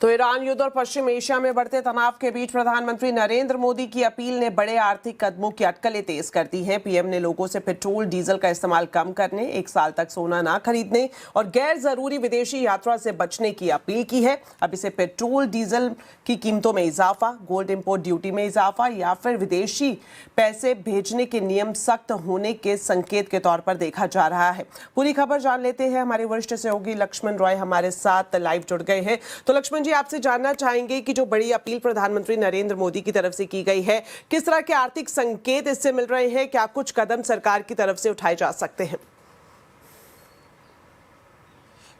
तो ईरान युद्ध और पश्चिम एशिया में बढ़ते तनाव के बीच प्रधानमंत्री नरेंद्र मोदी की अपील ने बड़े आर्थिक कदमों की अटकलें तेज कर दी हैं। पीएम ने लोगों से पेट्रोल डीजल का इस्तेमाल कम करने, 1 साल तक सोना ना खरीदने और गैर जरूरी विदेशी यात्रा से बचने की अपील की है। अब इसे पेट्रोल डीजल की कीमतों में इजाफा, गोल्ड इंपोर्ट ड्यूटी में इजाफा या फिर विदेशी पैसे भेजने के नियम सख्त होने के संकेत के तौर पर देखा जा रहा है। पूरी खबर जान लेते हैं। हमारे वरिष्ठ सहयोगी लक्ष्मण रॉय हमारे साथ लाइव जुड़ गए हैं। तो लक्ष्मण जी, आपसे जानना चाहेंगे कि जो बड़ी अपील प्रधानमंत्री नरेंद्र मोदी की तरफ से की गई है, किस तरह के आर्थिक संकेत इससे मिल रहे हैं? क्या कुछ कदम सरकार की तरफ से उठाए जा सकते हैं?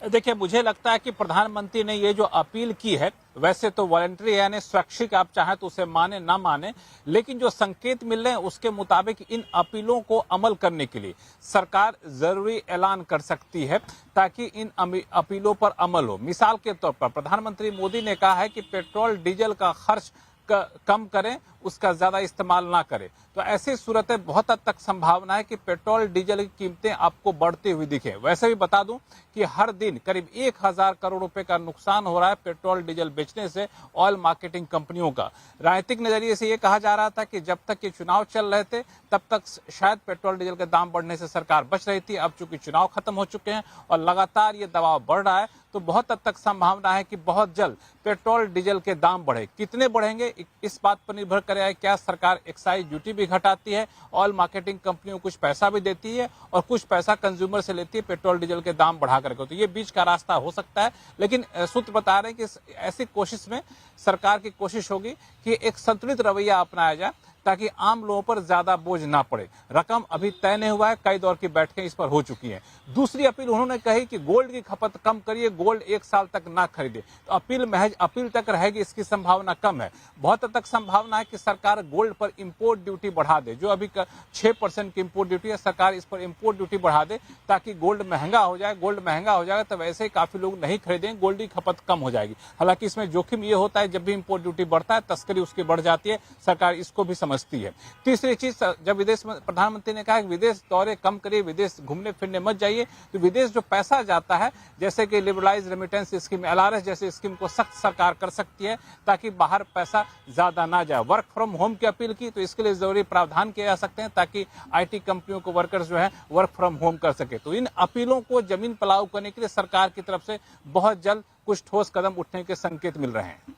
देखिए, मुझे लगता है कि प्रधानमंत्री ने ये जो अपील की है वैसे तो वॉलंटरी है, यानी स्वैच्छिक, आप चाहें तो उसे माने ना माने, लेकिन जो संकेत मिल रहे हैं उसके मुताबिक इन अपीलों को अमल करने के लिए सरकार जरूरी ऐलान कर सकती है ताकि इन अपीलों पर अमल हो। मिसाल के तौर पर प्रधानमंत्री मोदी ने कहा है कि पेट्रोल डीजल का खर्च कम करें, उसका ज्यादा इस्तेमाल ना करें। तो ऐसी सूरत में बहुत हद तक संभावना है कि पेट्रोल डीजल की कीमतें आपको बढ़ती हुई दिखे। वैसे भी बता दूं कि हर दिन करीब 1000 करोड़ रुपए का नुकसान हो रहा है पेट्रोल डीजल बेचने से ऑयल मार्केटिंग कंपनियों का। राजनीतिक नजरिए से ये कहा जा रहा था कि जब तक ये चुनाव चल रहे थे तब तक शायद पेट्रोल डीजल के दाम बढ़ने से सरकार बच रही थी। अब चूंकि चुनाव खत्म हो चुके हैं और लगातार ये दबाव बढ़ रहा है, तो बहुत हद तक संभावना है कि बहुत जल्द पेट्रोल डीजल के दाम बढ़े। कितने बढ़ेंगे इस बात पर निर्भर करेगा। क्या सरकार एक्साइज ड्यूटी भी घटाती है, ऑयल मार्केटिंग कंपनियों को कुछ पैसा भी देती है और कुछ पैसा कंज्यूमर से लेती है पेट्रोल डीजल के दाम बढ़ा करके, तो ये बीच का रास्ता हो सकता है। लेकिन सूत्र बता रहे हैं कि ऐसी कोशिश में सरकार की कोशिश होगी कि एक संतुलित रवैया अपनाया जाए ताकि आम लोगों पर ज्यादा बोझ ना पड़े। रकम अभी तय नहीं हुआ है, कई दौर की बैठकें इस पर हो चुकी हैं। दूसरी अपील उन्होंने कही कि गोल्ड की खपत कम करिए, गोल्ड 1 साल तक ना खरीदे। तो अपील महज अपील तक रहेगी, इसकी संभावना कम है। बहुत हद तक संभावना है कि सरकार गोल्ड पर इंपोर्ट ड्यूटी बढ़ा दे। जो अभी 6% की इंपोर्ट ड्यूटी है, सरकार इस पर इंपोर्ट ड्यूटी बढ़ा दे ताकि गोल्ड महंगा हो जाए। गोल्ड महंगा हो जाएगा तो वैसे ही काफी लोग नहीं खरीदेंगे, गोल्ड की खपत कम हो जाएगी। हालांकि इसमें जोखिम ये होता है, जब भी इंपोर्ट ड्यूटी बढ़ता है तस्करी उसकी बढ़ जाती है, सरकार इसको भी समझती है। तीसरी चीज, जब विदेश में प्रधानमंत्री ने कहा कि विदेश दौरे कम करिए, विदेश घूमने फिरने मत जाइए, तो विदेश जो पैसा जाता है, जैसे कि लिबरलाइज रेमिटेंस स्कीम, LRS जैसे स्कीम को सख्त सरकार कर सकती है ताकि बाहर पैसा ज्यादा ना जाए। वर्क फ्रॉम होम की अपील की, तो इसके लिए जरूरी प्रावधान किए जा सकते हैं ताकि IT कंपनियों को वर्कर्स जो है वर्क फ्रॉम होम कर सके। तो इन अपीलों को जमीन पलाऊ करने के लिए सरकार की तरफ से बहुत जल्द कुछ ठोस कदम उठने के संकेत मिल रहे हैं।